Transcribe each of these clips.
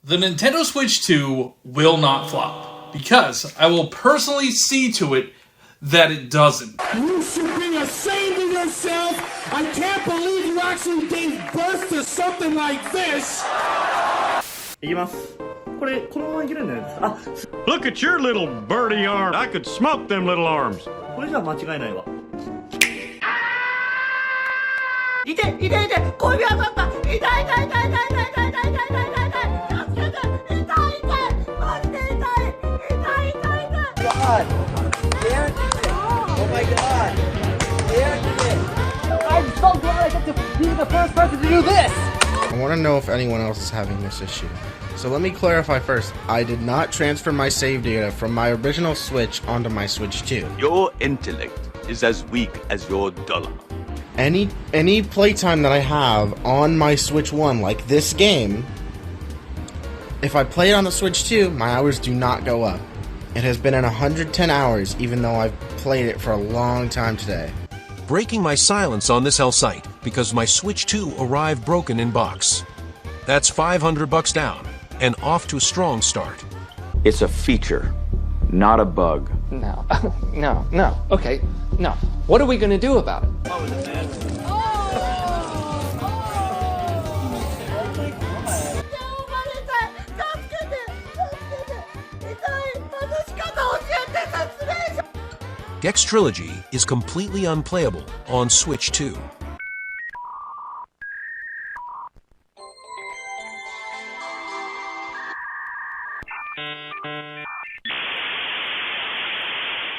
The Nintendo Switch 2 will not flop, because I will personally see to it that it doesn't. You should be ashamed of yourself! I can't believe you actually gave birth to something like this! いきます。これ、このままいけるんじゃないですか。あ、 Look at your little birdie arm. I could smoke them little arms. これじゃ間違いないわ。痛い痛い痛い小指当たった痛い痛い痛い痛い痛い痛い痛い痛い痛い助けて痛い痛いマジで痛い痛い痛い痛い God! There it is! Oh my God! There it is! I'm so glad I get to be the first person to do this! I want to know if anyone else is having this issue. So let me clarify first. I did not transfer my save data from my original Switch onto my Switch 2. Your intellect is as weak as your dollar. Any playtime that I have on my Switch 1, like this game, if I play it on the Switch 2, my hours do not go up. It has been at 110 hours, even though I've played it for a long time today. Breaking my silence on this hell site because my Switch 2 arrived broken in box. That's $500 down, and off to a strong start. It's a feature, not a bug. No, no. Okay, no. What are we gonna do about it? Gex Trilogy is completely unplayable on Switch 2.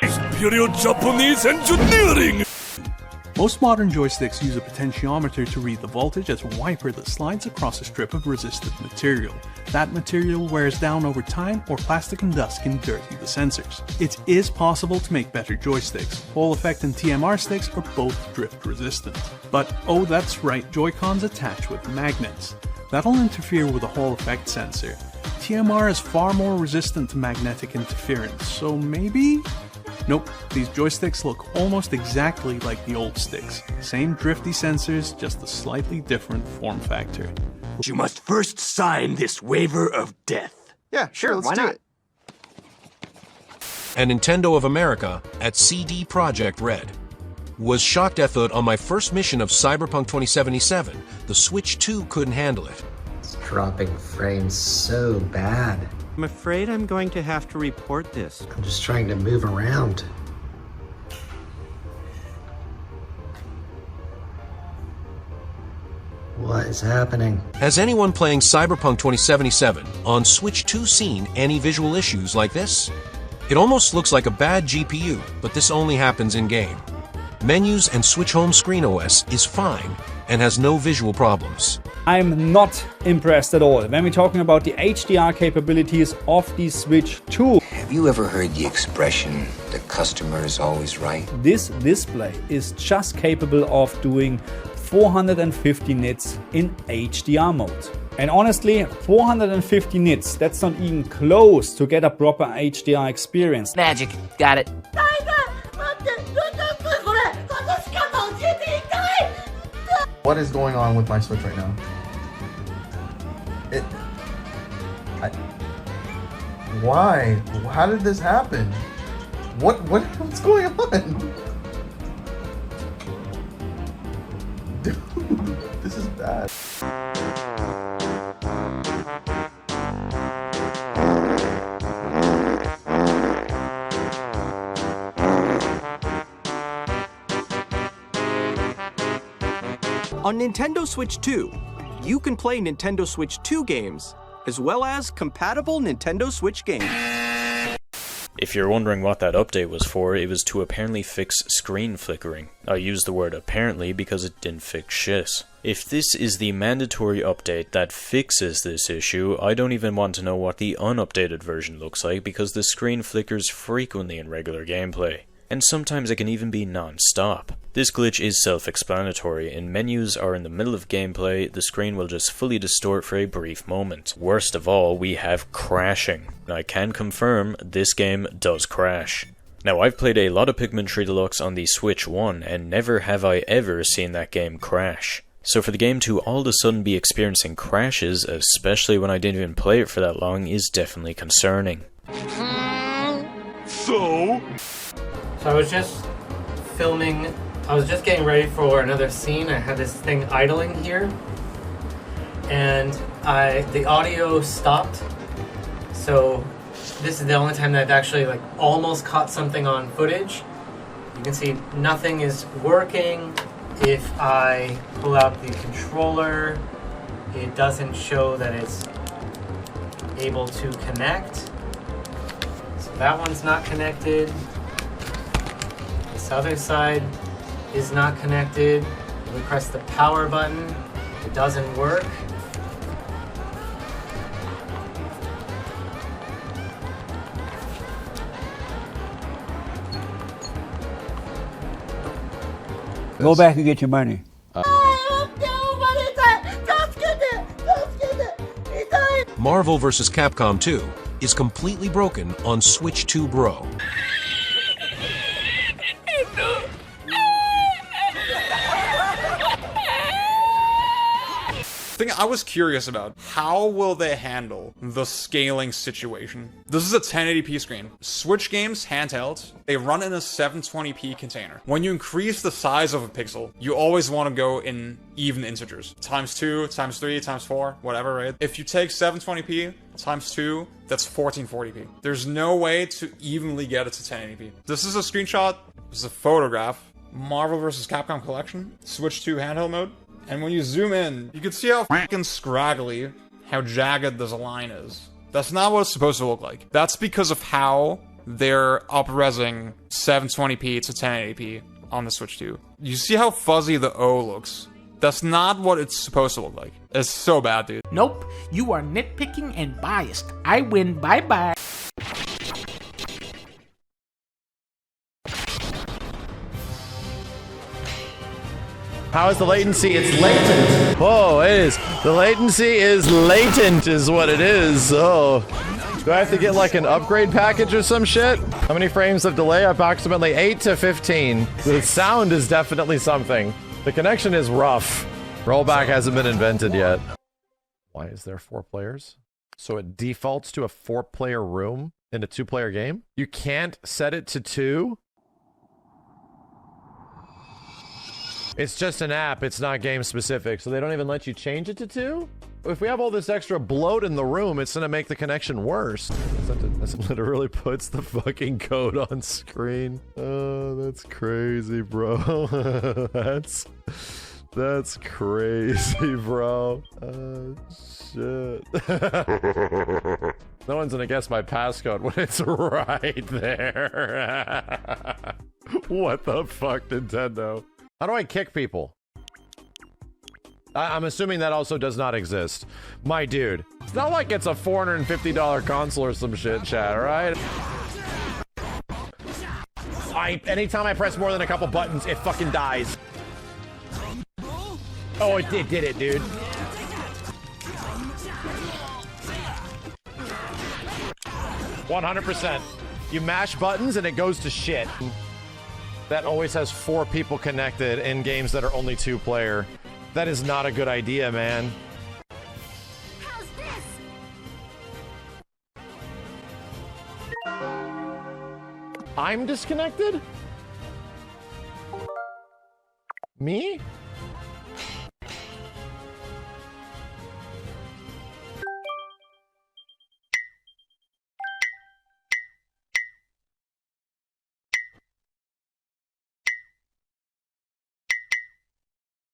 Imperial Japanese engineering! Most modern joysticks use a potentiometer to read the voltage as a wiper that slides across a strip of resistive material. That material wears down over time, or plastic and dust can dirty the sensors. It is possible to make better joysticks. Hall effect and TMR sticks are both drift resistant. But oh, that's right, Joy-Cons attach with magnets. That'll interfere with the Hall effect sensor. TMR is far more resistant to magnetic interference, so maybe? Nope, these joysticks look almost exactly like the old sticks. Same drifty sensors, just a slightly different form factor. You must first sign this waiver of death. Yeah, sure, let's do it. And Nintendo of America at CD Projekt Red. Was shocked effort on my first mission of Cyberpunk 2077. The Switch 2 couldn't handle it. It's dropping frames so bad. I'm afraid I'm going to have to report this. I'm just trying to move around. What is happening? Has anyone playing Cyberpunk 2077 on Switch 2 seen any visual issues like this? It almost looks like a bad GPU, but this only happens in-game. Menus and Switch Home Screen OS is fine and has no visual problems. I'm not impressed at all when we're talking about the HDR capabilities of the Switch 2. Have you ever heard the expression, the customer is always right? This display is just capable of doing 450 nits in HDR mode. And honestly, 450 nits, that's not even close to get a proper HDR experience. Magic, got it. What is going on with my Switch right now? Why? How did this happen? What's going on? Dude, this is bad. On Nintendo Switch 2, you can play Nintendo Switch 2 games, as well as compatible Nintendo Switch games. If you're wondering what that update was for, it was to apparently fix screen flickering. I use the word apparently because it didn't fix shit. If this is the mandatory update that fixes this issue, I don't even want to know what the unupdated version looks like because the screen flickers frequently in regular gameplay. And sometimes it can even be non-stop. This glitch is self-explanatory. In menus or in the middle of gameplay, the screen will just fully distort for a brief moment. Worst of all, we have crashing. I can confirm this game does crash. Now, I've played a lot of Pikmin 3 Deluxe on the Switch 1, and never have I ever seen that game crash. So for the game to all of a sudden be experiencing crashes, especially when I didn't even play it for that long, is definitely concerning. So I was just filming, I was just getting ready for another scene. I had this thing idling here, and the audio stopped. So this is the only time that I've actually like almost caught something on footage. You can see nothing is working. If I pull out the controller, it doesn't show that it's able to connect. So that one's not connected. This other side is not connected. If we press the power button, it doesn't work. Go back and get your money. Marvel vs. Capcom 2 is completely broken on Switch 2 Bro. Thing I was curious about, how will they handle the scaling situation? This is a 1080p screen. Switch games, handheld, they run in a 720p container. When you increase the size of a pixel, you always want to go in even integers. Times 2, times 3, times 4, whatever, right? If you take 720p times 2, that's 1440p. There's no way to evenly get it to 1080p. This is a screenshot, this is a photograph. Marvel vs. Capcom Collection, Switch 2 handheld mode. And when you zoom in, you can see how fucking scraggly, how jagged this line is. That's not what it's supposed to look like. That's because of how they're up-resing 720p to 1080p on the Switch 2. You see how fuzzy the O looks? That's not what it's supposed to look like. It's so bad, dude. Nope, you are nitpicking and biased. I win, bye-bye. How is the latency? It's latent. Whoa, it is. The latency is latent is what it is. Oh. Do I have to get like an upgrade package or some shit? How many frames of delay? Approximately 8 to 15. The sound is definitely something. The connection is rough. Rollback hasn't been invented yet. Why is there 4 players? So it defaults to a 4-player room in a 2-player game? You can't set it to 2? It's just an app, it's not game specific, so they don't even let you change it to 2? If we have all this extra bloat in the room, it's gonna make the connection worse. That literally puts the fucking code on screen. Oh, that's crazy, bro. That's crazy, bro. Shit. No one's gonna guess my passcode when it's right there. What the fuck, Nintendo? How do I kick people? I'm assuming that also does not exist. My dude, it's not like it's a $450 console or some shit, chat, alright? Anytime I press more than a couple buttons, it fucking dies. Oh, it did it, dude. %. You mash buttons and it goes to shit. That always has 4 people connected in games that are only 2-player. That is not a good idea, man. How's this? I'm disconnected? Me?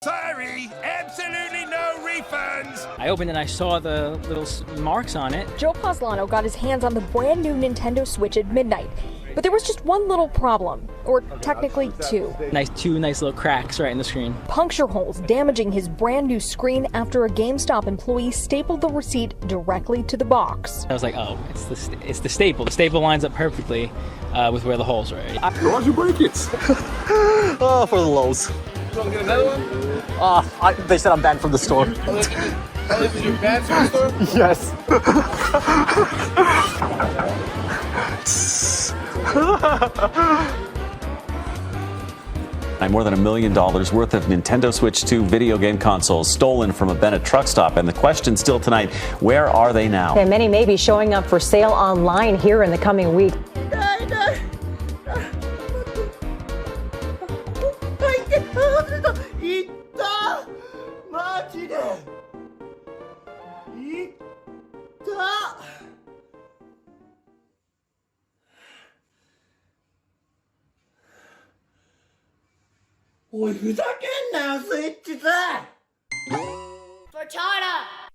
Sorry, absolutely no refunds. I opened and I saw the little marks on it. Joe Poslano got his hands on the brand new Nintendo Switch at midnight, but there was just one little problem, or technically 2. Two nice little cracks right in the screen. Puncture holes damaging his brand new screen after a GameStop employee stapled the receipt directly to the box. I was like, oh, it's the staple. The staple lines up perfectly with where the holes are. Why'd you break it? Oh, for the lows. You want to get another one? They said I'm banned from the store. Oh, this is your banned from the store? Yes. More than $1 million worth of Nintendo Switch 2 video game consoles stolen from a Bennett truck stop. And the question still tonight, where are they now? And many may be showing up for sale online here in the coming week. Oi, ふざけんなよ、スイッチさ。For China!